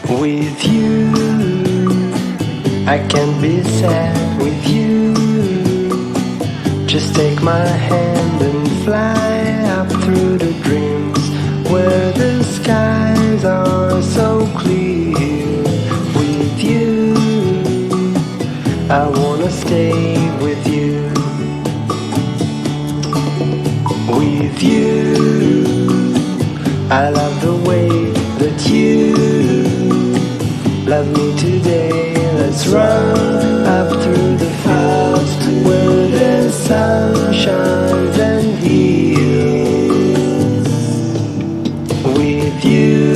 With you, I can't be sad with you. Just take my hand and fly up through the dreams where the skies are so clear. With you, I wanna stay with you. With you, I love the way that you love me today. Let's run up through the fields where the sun shines and heals. With you,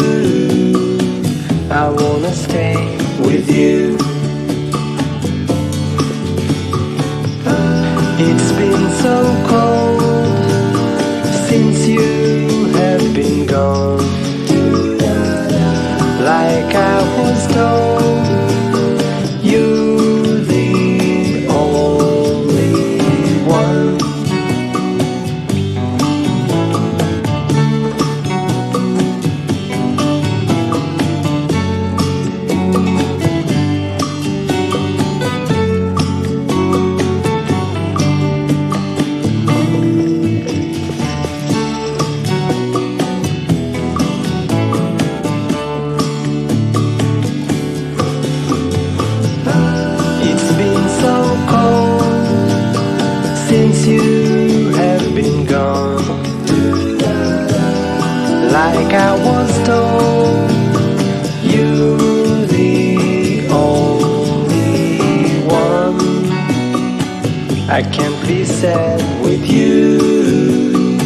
I wanna stay with you. It's been so cold since you have been gone. Like I was told, you're the only one. You have been gone. Like I was told, you're the only one. I can't be sad with you.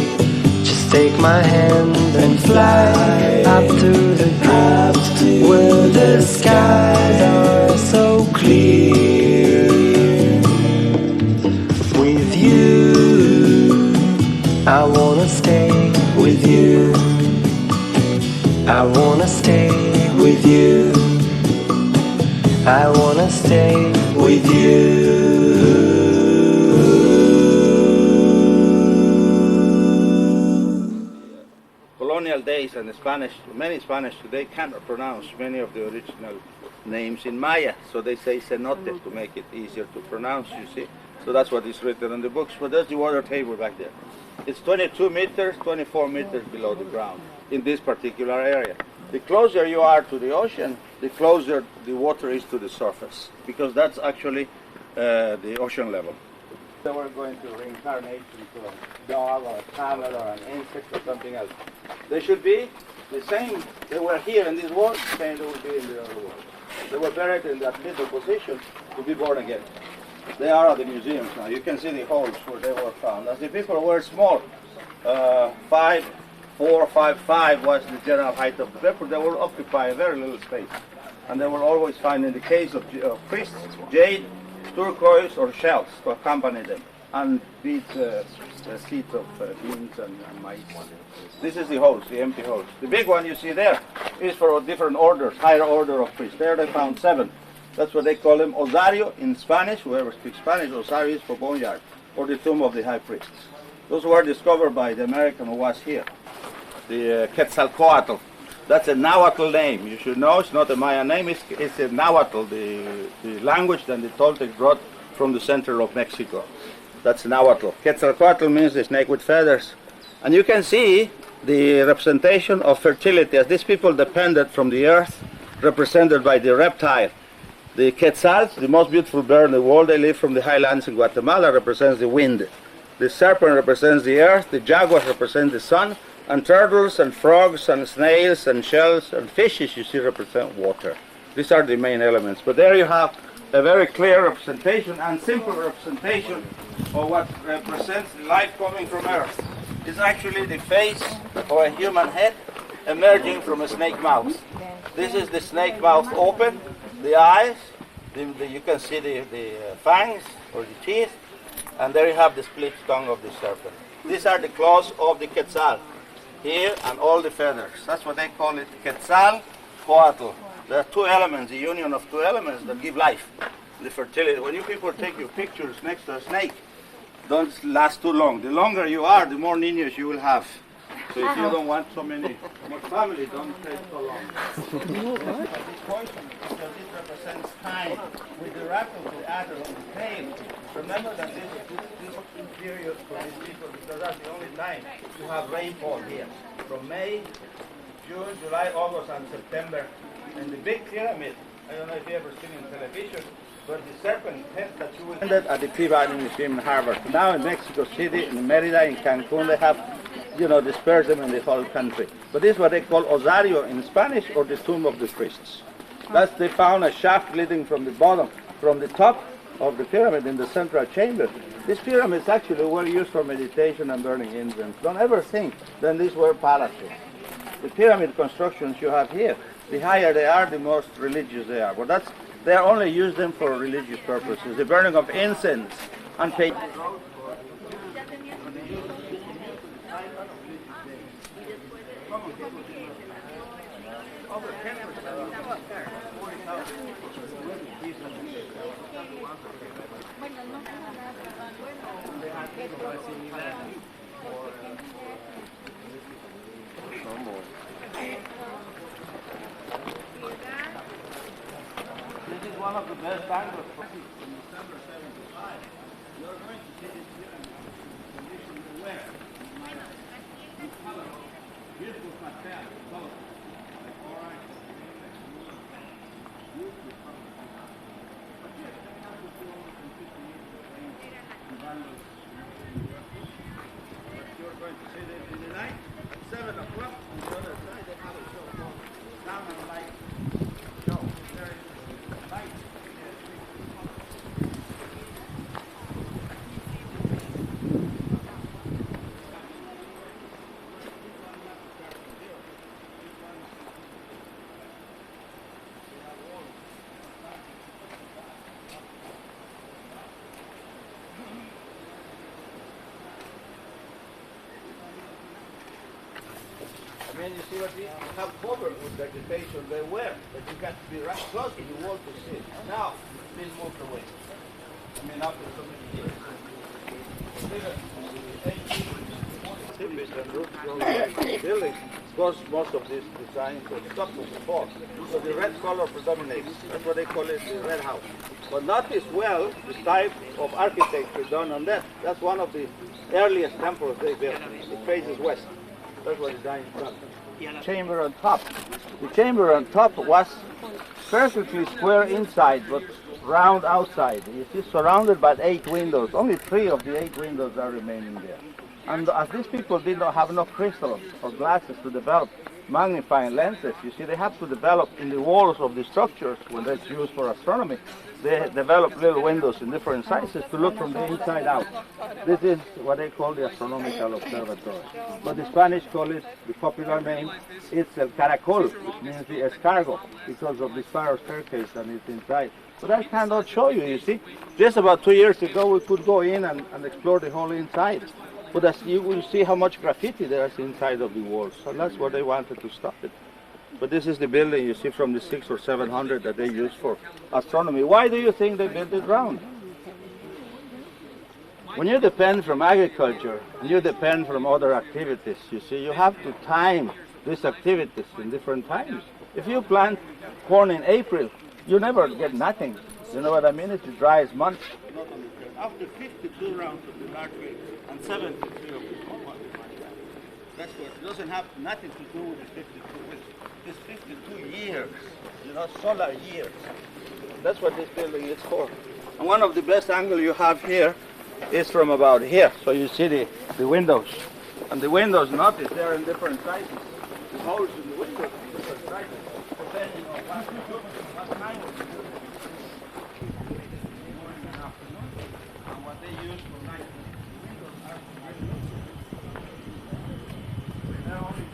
Just take my hand and fly up to the dreams where the skies are so clear. With you, I wanna stay with you. I wanna stay with you. I wanna stay with you. Colonial days and Spanish, many Spanish today cannot pronounce many of the original names in Maya, so they say cenotes to make it easier to pronounce, you see. So that's what is written in the books. But there's the water table back there. It's 22 meters, 24 meters below the ground in this particular area. The closer you are to the ocean, the closer the water is to the surface, because that's actually the ocean level. They were going to reincarnate into a dog or a camel or an insect or something else. They should be the same. They were here in this world, the same they will be in the other world. They were buried in that middle position to be born again. They are at the museums now. You can see the holes where they were found. As the people were small, 5'4", 5'5" was the general height of the people. They will occupy a very little space. And they will always find, in the case of priests, jade, turquoise, or shells to accompany them, and beads, seeds of beans and maize. This is the holes, the empty holes. The big one you see there is for different orders, higher order of priests. There they found 7. That's what they call them, osario in Spanish. Whoever speaks Spanish, osario is for boneyard, or the tomb of the high priests. Those were discovered by the American who was here, the Quetzalcoatl. That's a Nahuatl name. You should know it's not a Mayan name, it's a Nahuatl, the language that the Toltecs brought from the center of Mexico. That's Nahuatl. Quetzalcoatl means the snake with feathers. And you can see the representation of fertility, as these people depended from the earth, represented by the reptile. The quetzals, the most beautiful bird in the world, they live from the highlands in Guatemala, represents the wind. The serpent represents the earth, the jaguar represents the sun, and turtles and frogs and snails and shells and fishes, you see, represent water. These are the main elements. But there you have a very clear representation and simple representation of what represents the life coming from earth. It's actually the face of a human head emerging from a snake mouth. This is the snake mouth open, the eyes, you can see the fangs or the teeth, and there you have the split tongue of the serpent. These are the claws of the quetzal, here and all the feathers. That's what they call it, Quetzalcoatl. There are 2 elements, the union of 2 elements that give life, the fertility. When you people take your pictures next to a snake, don't last too long. The longer you are, the more niños you will have. So if you don't want so many more family, don't take so long. This portion, because it represents time. With the rattle, the adder, and the tail. Remember that this period for these people, because that's the only time you have rainfall here. From May, June, July, August, and September. And the big pyramid, I don't know if you ever seen in television, but the serpent head that you will find at the Peabody Museum in Harvard. Now in Mexico City, in Merida, in Cancun, they have, dispersed them in the whole country. But this is what they call osario in Spanish, or the tomb of the priests. That's, they found a shaft leading from the bottom, from the top of the pyramid in the central chamber. These pyramids actually were used for meditation and burning incense. Don't ever think that these were palaces. The pyramid constructions you have here, the higher they are, the most religious they are. But they are only used them for religious purposes. The burning of incense and faith. This is one of the best angles for in December 75. You're going to see this condition in the west. Beautiful material, color. Like orange. Beautiful color. But here, they have to go and 50 meters of range. But you're going to see that in the night, at 7 o'clock, on the other side, they have a show called Sound and Light Show. There is light. I mean, you see what we have covered with vegetation they were, but you got to be right close to the wall to see it. Now, please move away. I mean, after so many years. Building, of course, most of these designs were stucco before. So the red color predominates. That's what they call it, the red house. But notice well the type of architecture done on that. That's one of the earliest temples they built. It faces west. That's what design is done. Chamber on top. The chamber on top was perfectly square inside, but round outside. It is surrounded by 8 windows. Only 3 of the 8 windows are remaining there. And as these people did not have enough crystals or glasses to develop magnifying lenses, you see, they have to develop in the walls of the structures, when that's used for astronomy, they develop little windows in different sizes to look from the inside out. This is what they call the astronomical observatory. But the Spanish call it, the popular name, it's el caracol, which means the escargot, because of the spiral staircase and it's inside. But I cannot show you, you see. Just about 2 years ago, we could go in and explore the whole inside. But as you will see how much graffiti there is inside of the walls. So that's what they wanted to stop it. But this is the building you see from the 600 or 700 that they use for astronomy. Why do you think they built it round? When you depend from agriculture, and you depend from other activities, you see, you have to time these activities in different times. If you plant corn in April, you never get nothing. You know what I mean? It's the driest month. After 52 rounds of the large wave and 73 of the small one, that's what it doesn't have nothing to do with the 52 weeks. It's 52 years, solar years. That's what this building is for. And one of the best angles you have here is from about here. So you see the windows. And the windows, notice they're in different sizes. The holes in the windows are different sizes, depending on what kind of building. And what they use for night. Windows are very loose. They're only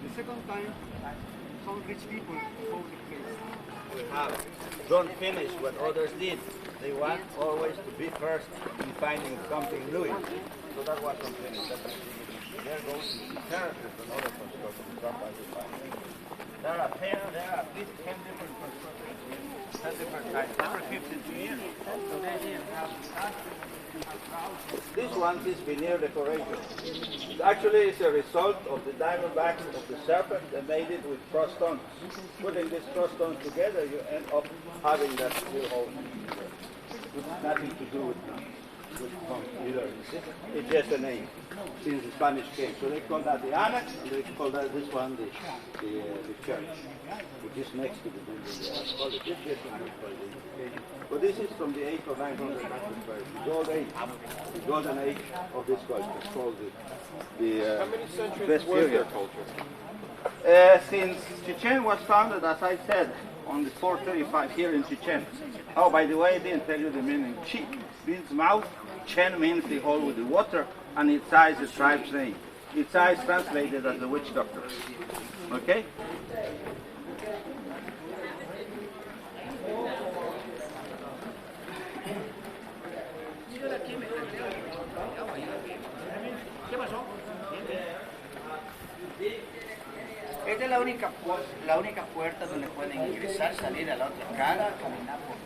the second time, some rich people hold the place. We have don't finish what others did. They want always to be first in finding something new. So that was unfinished. there goes the terraces and other constructions done by the family. There are at least 10 different constructions, 10 different types, every 52 years. So they didn't have this one is veneer decoration. Actually, it's a result of the diamondbacks of the serpent. They made it with cross stones. Putting these cross stones together, you end up having that little hole. It's nothing to do with either. It's just a name since the Spanish came. So they call that the annex, and they call that this one the church, which is next to the building. But this is from the 800 or 900 the gold age, the golden age of this culture. It's called the How many centuries best was their period. culture? Since Chichen was founded, as I said, on the 435 here in Chichen. Oh, by the way, I didn't tell you the meaning. Chi means mouth, Chen means the hole with the water, and Itza is the tribe's name. Itza is translated as the witch doctor. Okay? Esta es la única puerta donde pueden ingresar, salir a la otra cara, caminar por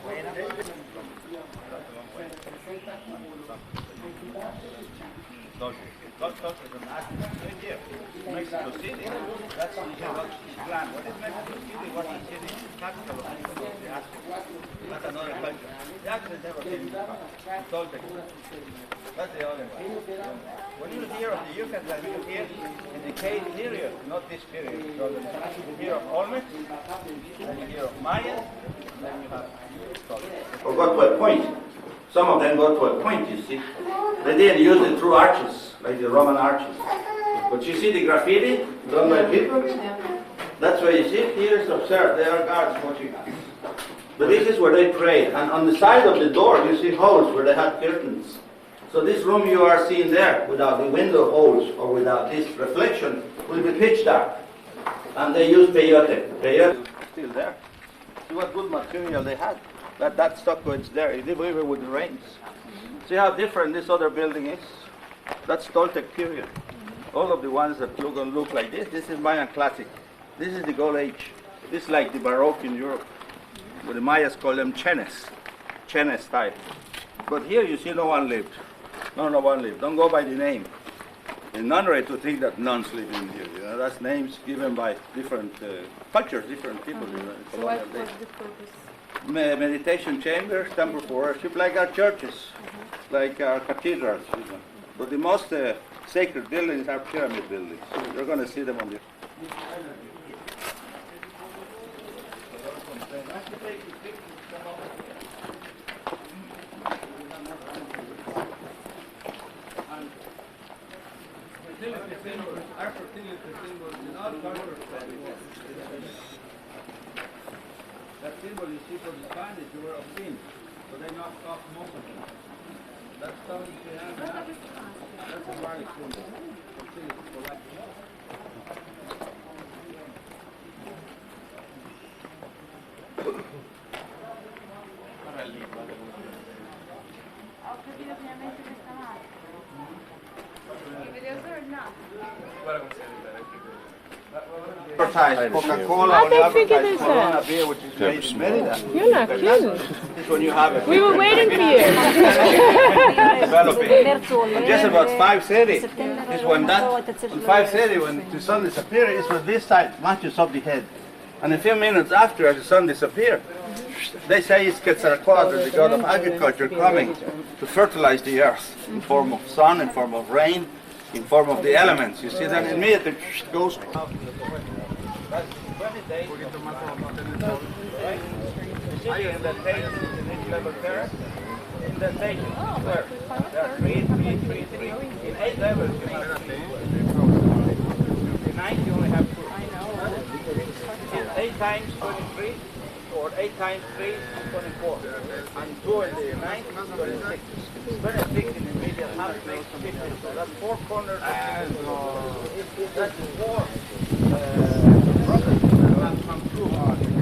fuera. Mexico City, that's the plan. What is Mexico City? What is city? Capital of Mexico, the Aztecs. That's another country. The Aztecs never came to Toltec. That's the other one. When you hear of the Yucatán, you hear in the cave period, not this period. So you hear of Olmecs, then you hear of Mayan, then you have Toltec. Or got to a point. Some of them got to a point, you see. They didn't use the true arches, like the Roman arches. But you see the graffiti done by people? That's why you see here is observed. There are guards watching us. But this is where they prayed. And on the side of the door, you see holes where they had curtains. So this room you are seeing there, without the window holes or without this reflection, will be pitch dark. And they use peyote. Peyote is still there. See what good material they had. That stucco is there. It did even with the rains. See how different this other building is? That's Toltec period. All of the ones that look like this is Mayan classic. This is the Gold Age. This is like the Baroque in Europe. But the Mayas call them chenes style. But here you see no one lived. No one lived. Don't go by the name. In nunnery to think that nuns live in here. You know, that's names given by different cultures, different people. You know, So what was the purpose? Meditation chambers, temple for worship, like our churches, like our cathedrals. You know. But the most sacred buildings are pyramid buildings. So you're going to see them on the. Our fertility symbols in all cultures. That symbol you see for the Spanish, you were obscene, so they knocked off most of them. That's something you have now. That's a Mali symbol. Obscenity for life. Advertise Coca-Cola. I think advertise figured this Corona out. beer, which is made in Merida. You're not kidding. This one you have it. We were waiting for you. Developing. And just about 5:30 is when that, on 5:30 when the sun disappears, is when this side matches up the head. And a few minutes after, as the sun disappears, they say it's Quetzalcoatl, the god of agriculture, coming to fertilize the earth in form of sun, in form of rain, in form of the elements. You see, then immediately goes. That's 20 days. You see the indentation in each level terrace? Indentation, square. There are three. In 8 levels you have 3 squares. In 9 you only have 2. In 8 times 23, or 8 times 3 is 24. And 2 in the 9 is 26. 26 in the median half makes 50. So that's 4 corners. That's 4 properties that have come true. You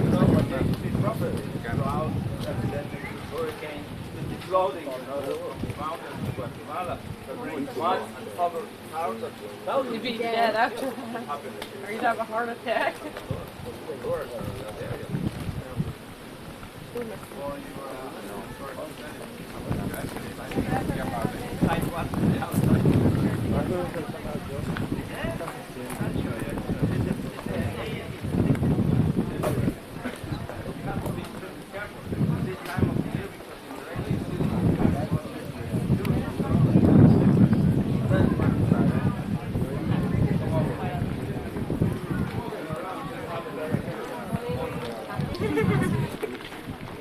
know, when they see properties go out, epidemics, hurricanes, the flooding, you know, from the mountains to Guatemala, that brings mud and covers houses You'd be dead after that. Or you'd have a heart attack.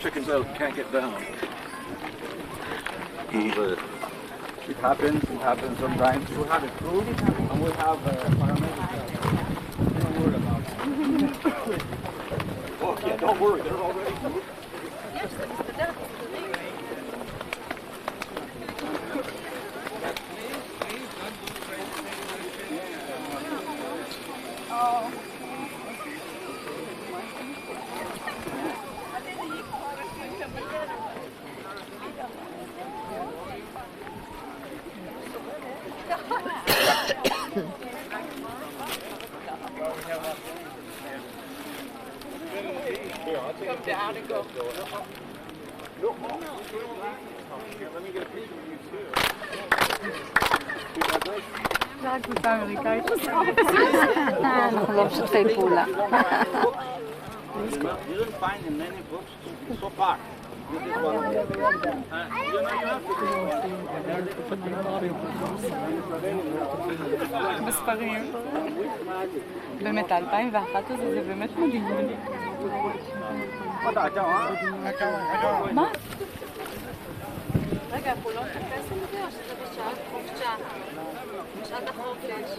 Chickens out can't get down. It happens sometimes. We have a crew and we have paramedics. Don't worry about it. Oh yeah, don't worry, they're already. Come down and go. אנחנו לא משתפי פעולה. You don't find in many books so far. This is one of them. You have to בספרים. באמת, 2001 הזה זה באמת מדהים. מה? רגע, אנחנו לא נתפס עם זה או שזה בשעת חופשה? בשעת החופש.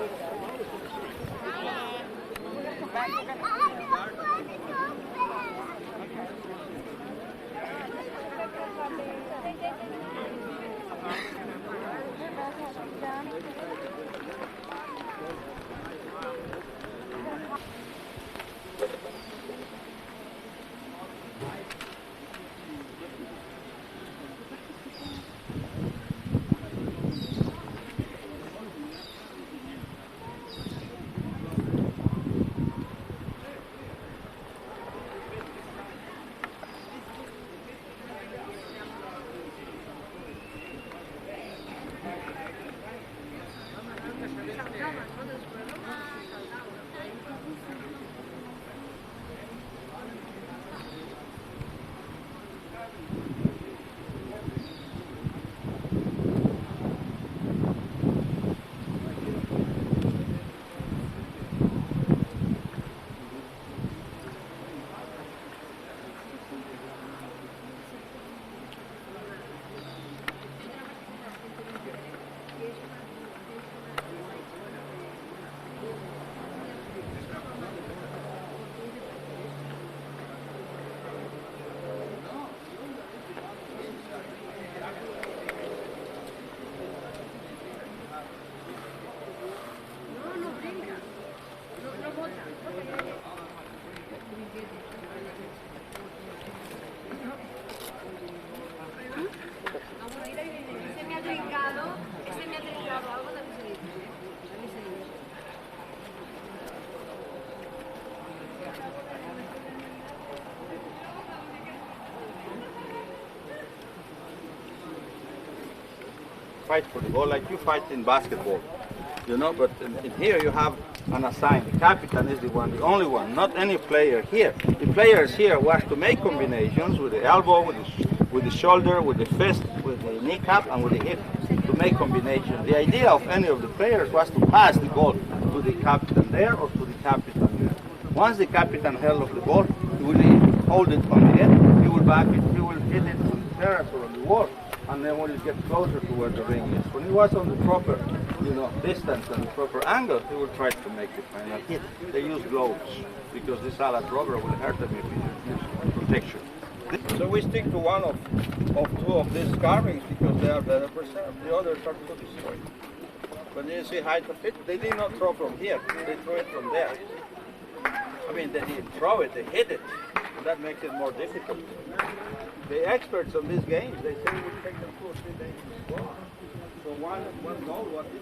Fight for the ball like you fight in basketball, you know, but in here you have an assigned. The captain is the one, the only one, not any player here. The players here was to make combinations with the elbow, with the shoulder, with the fist, with the kneecap, and with the hip to make combinations. The idea of any of the players was to pass the ball to the captain there or to the captain there. Once the captain held of the ball, he will hold it on the end, he will back it, he will hit it on the terrace or on the wall. And then when you get closer to where the ring is, when he was on the proper, distance and the proper angle, he will try to make the final hit. They use gloves because this salad rubber will hurt them if you use protection. So we stick to one of two of these carvings because they are better preserved. The others are too destroyed. But you see height of it, they did not throw from here. They threw it from there. I mean, they didn't throw it, they hit it. And that makes it more difficult. The experts on these games, they say it would take them 2 or 3 days to score. So one goal, what is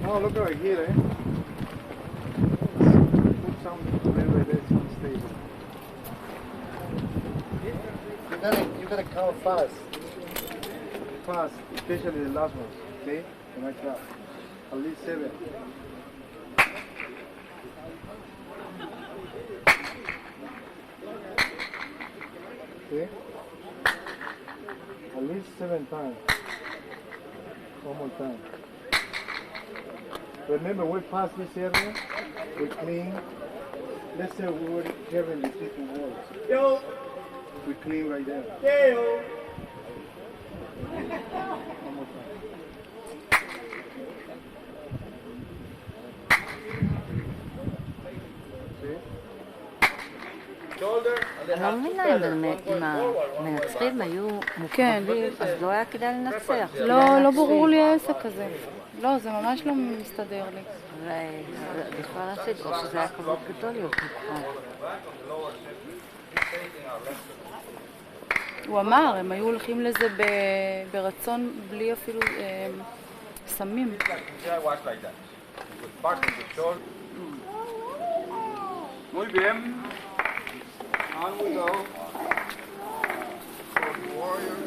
Oh, look right here, eh? Put some right there, some stable. You gotta count fast. Fast, especially the last ones, okay? Like that. At least 7. Okay? At least 7 times. One more time. Remember, we pass this area, we clean. Let's say we were carrying the chicken walls. Yo! We clean right there. Yo! One more time. See? אני לא מבינה אם המנצחים היו מורכבים, אז לא היה כדאי לנצח. לא ברור לי העסק הזה. לא, זה ממש לא מסתדר לי. בכלל עשית, או שזה היה כבוד גדול להיות מוכרח. הוא אמר, הם היו הולכים לזה ברצון בלי אפילו סמים. Muy bien. On we go. Warrior.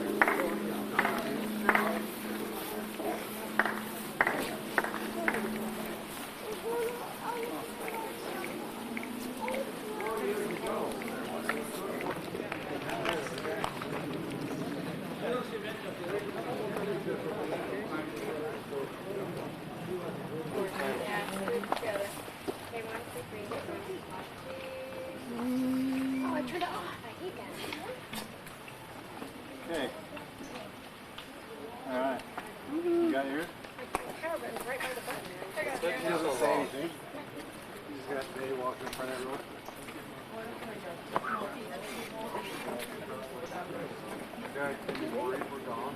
Okay. All right. You got yours? He doesn't say anything. He's got Dave walking in front of everyone. Guys, can you worry if we're gone?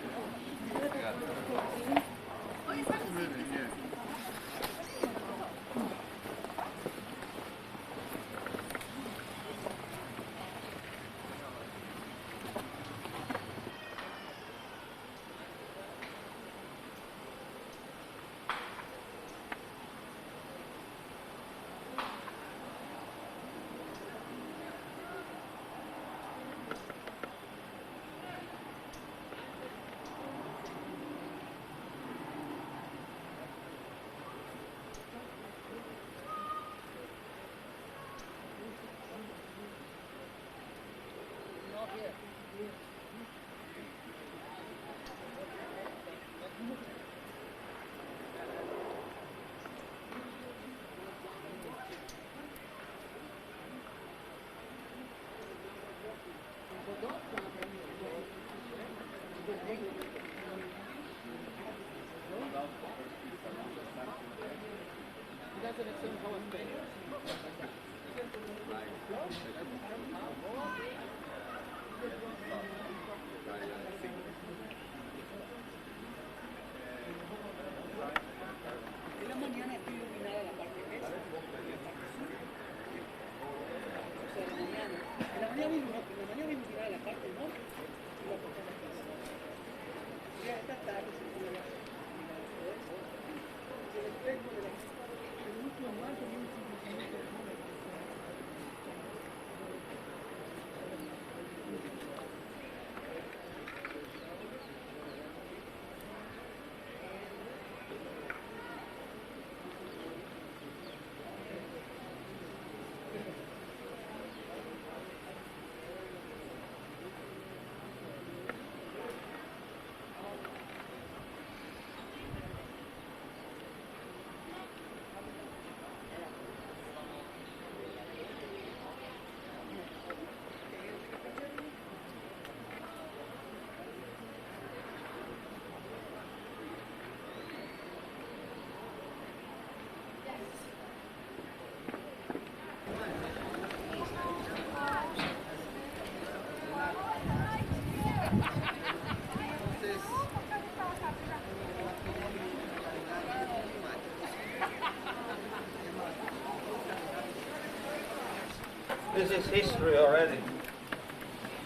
This is history already.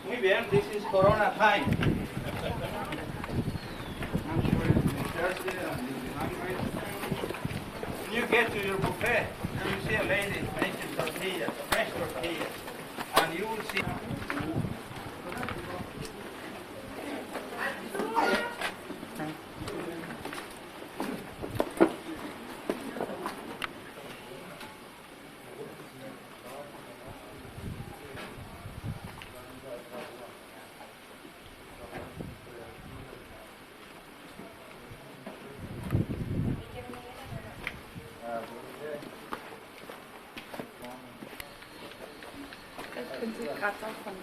Muy bien, this is Corona time. I'm sure you'll be thirsty and you'll be hungry. When you get to your buffet, you see a lady making tortillas, fresh tortillas, and you will see. Ich bin sie gerade davon.